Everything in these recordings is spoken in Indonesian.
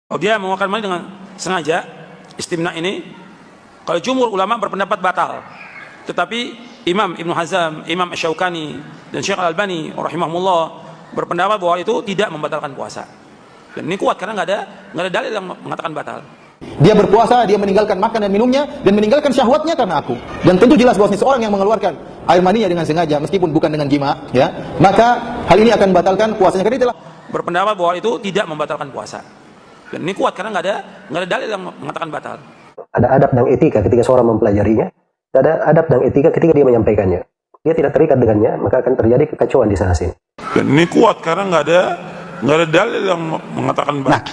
Kalau dia mengeluarkan mani dengan sengaja, istimna ini, kalau jumhur ulama berpendapat batal. Tetapi Imam Ibnu Hazm, Imam Asy-Syaukani, dan Syekh Al-Albani rahimahumullah berpendapat bahwa itu tidak membatalkan puasa. Dan ini kuat karena nggak ada dalil yang mengatakan batal. Dia berpuasa, dia meninggalkan makan dan minumnya, dan meninggalkan syahwatnya karena aku. Dan tentu jelas bahwa seorang yang mengeluarkan air maninya dengan sengaja, meskipun bukan dengan jima, ya, maka hal ini akan membatalkan puasanya. Karena itulah berpendapat bahwa itu tidak membatalkan puasa. Dan ini kuat karena nggak ada dalil yang mengatakan batal. Ada adab dan etika ketika seorang mempelajarinya. Ada adab dan etika ketika dia menyampaikannya. Dia tidak terikat dengannya, maka akan terjadi kekacauan di sana sini. Dan ini kuat karena nggak ada dalil yang mengatakan batal.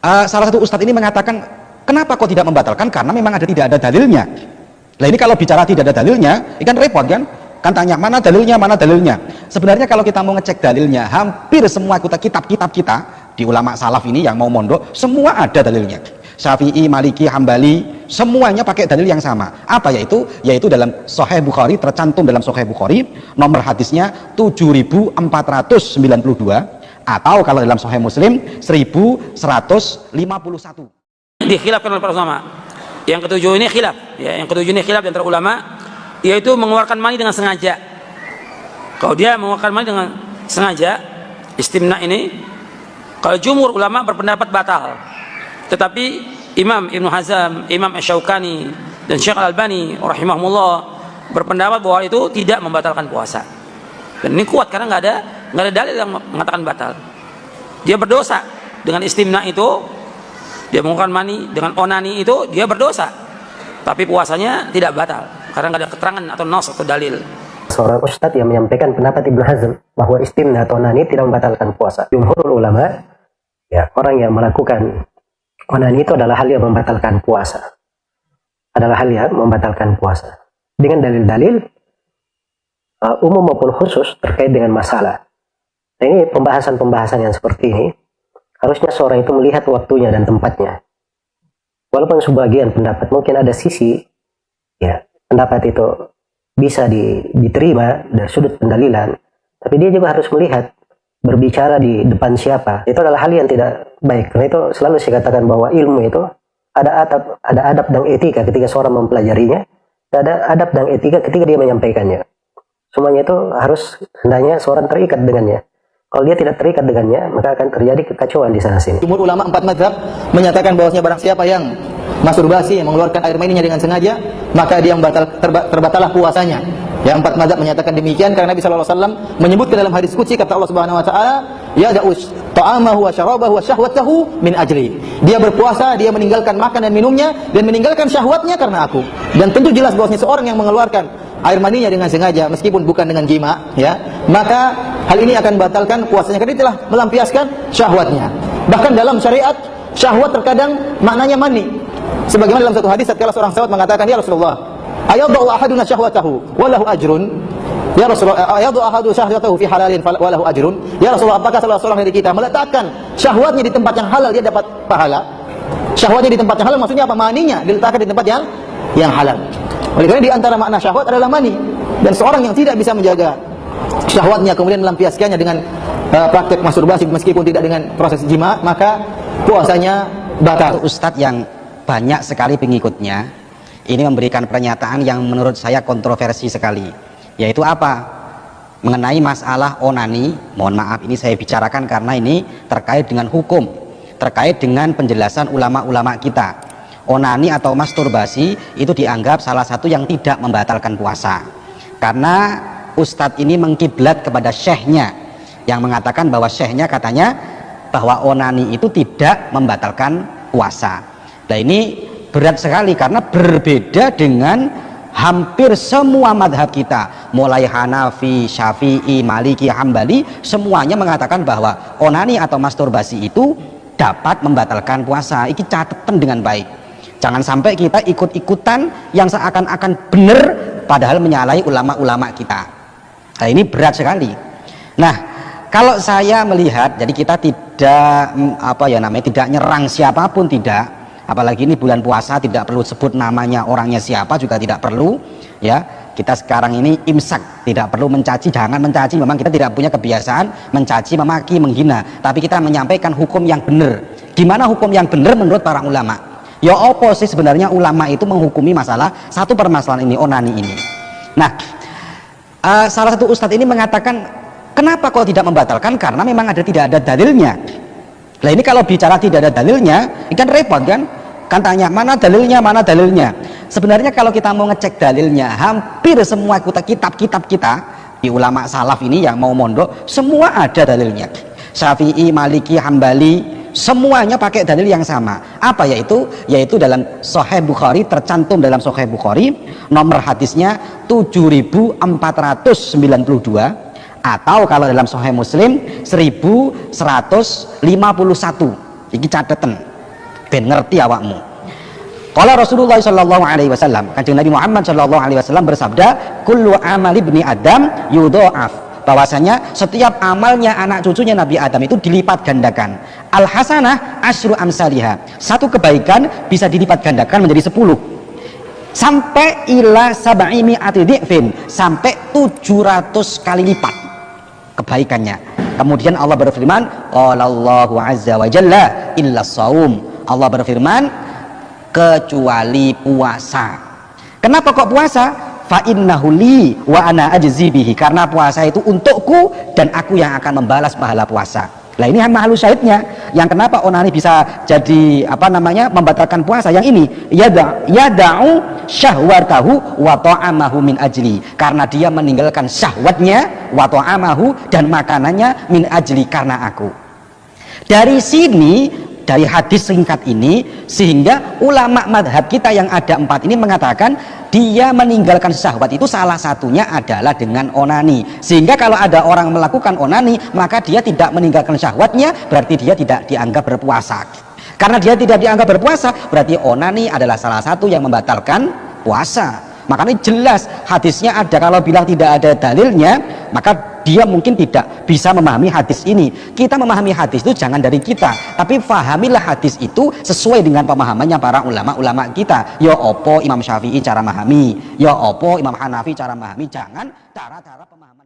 Nah, salah satu ustadz ini mengatakan, kenapa kok tidak membatalkan? Karena memang tidak ada dalilnya. Nah ini kalau bicara tidak ada dalilnya, ini kan repot kan? Kan tanya mana dalilnya, mana dalilnya. Sebenarnya kalau kita mau ngecek dalilnya, hampir semua kitab-kitab kita di ulama salaf ini yang mau mondok, semua ada dalilnya. Syafi'i, Maliki, Hambali, semuanya pakai dalil yang sama. Apa yaitu? Yaitu dalam Sahih Bukhari, tercantum dalam Sahih Bukhari, nomor hadisnya 7492, atau kalau dalam Sahih Muslim 1151. Dikhilafkan oleh para ulama. Yang ketujuh ini khilaf, ya, yang ketujuh ini khilaf di antara ulama, yaitu mengeluarkan mani dengan sengaja. Kalau dia mengeluarkan mani dengan sengaja, istimna ini, kalau jumhur ulama berpendapat batal. Tetapi Imam Ibnu Hazm, Imam Asy-Syaukani, dan Syekh Al-Albani rahimahumullah berpendapat bahwa itu tidak membatalkan puasa. Dan ini kuat karena nggak ada dalil yang mengatakan batal. Dia berdosa dengan istimna itu, dia mengeluarkan mani dengan onani itu, dia berdosa. Tapi puasanya tidak batal karena nggak ada keterangan atau nas atau dalil. Seorang ustadz yang menyampaikan pendapat Ibnu Hazm bahwa istimna atau onani tidak membatalkan puasa. Jumhur ulama, ya, orang yang melakukan onani itu adalah hal yang membatalkan puasa. Adalah hal yang membatalkan puasa. Dengan dalil-dalil umum maupun khusus terkait dengan masalah. Nah, ini pembahasan-pembahasan yang seperti ini harusnya seorang itu melihat waktunya dan tempatnya. Walaupun sebagian pendapat mungkin ada sisi, ya, pendapat itu bisa diterima dari sudut pendalilan, tapi dia juga harus melihat berbicara di depan siapa. Itu adalah hal yang tidak baik. Karena itu selalu saya katakan bahwa ilmu itu ada adab dan etika ketika seorang mempelajarinya, ada adab dan etika ketika dia menyampaikannya. Semuanya itu harus hendaknya seorang terikat dengannya. Kalau dia tidak terikat dengannya, maka akan terjadi kekacauan di sana sini. jumhur ulama 4 mazhab menyatakan bahwasanya barang siapa yang masturbasi, yang mengeluarkan air maninya dengan sengaja, maka dia terbatalah puasanya. Yang 4 mazhab menyatakan demikian karena Nabi sallallahu alaihi wasallam menyebutkan dalam hadis qudsi, kata Allah Subhanahu wa taala, yada'u ta'amahu wa syarabahu wa syahwatahu min ajli. Dia berpuasa, dia meninggalkan makan dan minumnya, dan meninggalkan syahwatnya karena aku. Dan tentu jelas bahwasanya seorang yang mengeluarkan air maninya dengan sengaja meskipun bukan dengan jima, ya, maka hal ini akan membatalkan puasanya karena telah melampiaskan syahwatnya. Bahkan dalam syariat, syahwat terkadang maknanya mani. Sebagaimana dalam satu hadis tatkala seorang sahabat mengatakan, ya Rasulullah, ayadhu ahaduna syahwatahu walahu ajrun. Ya Rasulullah, ayadhu ahadu syahwatahu fi halalin walahu ajrun. Ya Rasulullah, apakah salah seorang dari kita meletakkan syahwatnya di tempat yang halal dia dapat pahala? Syahwatnya di tempat yang halal maksudnya apa? Maninya diletakkan di tempat yang halal. Oleh karena di antara makna syahwat adalah mani. Dan seorang yang tidak bisa menjaga syahwatnya kemudian melampiaskannya dengan praktek masturbasi meskipun tidak dengan proses jima, maka puasanya batal. Ustadz yang banyak sekali pengikutnya ini memberikan pernyataan yang menurut saya kontroversi sekali, yaitu apa? Mengenai masalah onani. Mohon maaf, ini saya bicarakan karena ini terkait dengan hukum, terkait dengan penjelasan ulama-ulama kita. Onani atau masturbasi itu dianggap salah satu yang tidak membatalkan puasa, karena ustadz ini mengkiblat kepada syekhnya yang mengatakan bahwa syekhnya katanya bahwa onani itu tidak membatalkan puasa. Nah ini berat sekali karena berbeda dengan hampir semua madhab kita, mulai Hanafi, Syafi'i, Maliki, Hambali, semuanya mengatakan bahwa onani atau masturbasi itu dapat membatalkan puasa. Ini catatan dengan baik. Jangan sampai kita ikut-ikutan yang seakan-akan benar padahal menyalahi ulama-ulama kita. Nah ini berat sekali. Nah kalau saya melihat, jadi kita tidak tidak nyerang siapapun, tidak. Apalagi ini bulan puasa, tidak perlu sebut namanya orangnya siapa, juga tidak perlu, ya. kita sekarang ini imsak, tidak perlu mencaci, jangan mencaci, memang kita tidak punya kebiasaan mencaci, memaki, menghina, tapi kita menyampaikan hukum yang benar. Gimana hukum yang benar menurut para ulama? Ya apa sih sebenarnya ulama itu menghukumi masalah satu permasalahan ini, onani ini. Nah, salah satu ustadz ini mengatakan, kenapa kok tidak membatalkan? Karena memang tidak ada dalilnya. Nah ini kalau bicara tidak ada dalilnya, ini kan repot kan? Kan tanya, mana dalilnya, mana dalilnya? Sebenarnya kalau kita mau ngecek dalilnya, hampir semua kitab-kitab kita di ulama salaf ini yang mau mondok, semua ada dalilnya. Syafi'i, Maliki, Hambali, semuanya pakai dalil yang sama. Apa yaitu? Yaitu dalam Sahih Bukhari, tercantum dalam Sahih Bukhari, nomor hadisnya 7492, atau kalau dalam Sahih Muslim 1151. Iki catatan ben ngerti awakmu. Kalau Rasulullah Shallallahu Alaihi Wasallam, kanjeng Nabi Muhammad Shallallahu Alaihi Wasallam bersabda, kullu amali ibni Adam yudho'af, bahwasanya setiap amalnya anak cucunya Nabi Adam itu dilipat gandakan. Al hasanah asyru amsalihah, satu kebaikan bisa dilipat gandakan menjadi 10 sampai ila sab'i mi'ati dhi'fin, sampai 700 kali lipat kebaikannya. Kemudian Allah berfirman, qalallahu azza wa jalla illa shaum, Allah berfirman, kecuali puasa. Kenapa kok puasa? Fa innahu li wa ana ajzi bihi, karena puasa itu untukku dan aku yang akan membalas pahala puasa. Lah ini mahal syahidnya, yang kenapa onani bisa jadi membatalkan puasa yang ini, yada'u syahwatahu wa ta'amahu min ajli, karena dia meninggalkan syahwatnya, wa ta'amahu, dan makanannya, min ajli, karena aku. Dari sini, dari hadis singkat ini, sehingga ulama madhab kita yang ada 4 ini mengatakan dia meninggalkan syahwat itu salah satunya adalah dengan onani. Sehingga kalau ada orang melakukan onani, maka dia tidak meninggalkan syahwatnya, berarti dia tidak dianggap berpuasa. Karena dia tidak dianggap berpuasa, berarti onani adalah salah satu yang membatalkan puasa. Makanya jelas hadisnya ada. Kalau bilang tidak ada dalilnya, maka dia mungkin tidak bisa memahami hadis ini. Kita memahami hadis itu jangan dari kita, tapi fahamilah hadis itu sesuai dengan pemahamannya para ulama-ulama kita. Ya opo Imam Syafi'i cara memahami, ya opo Imam Hanafi cara memahami, jangan cara-cara pemahaman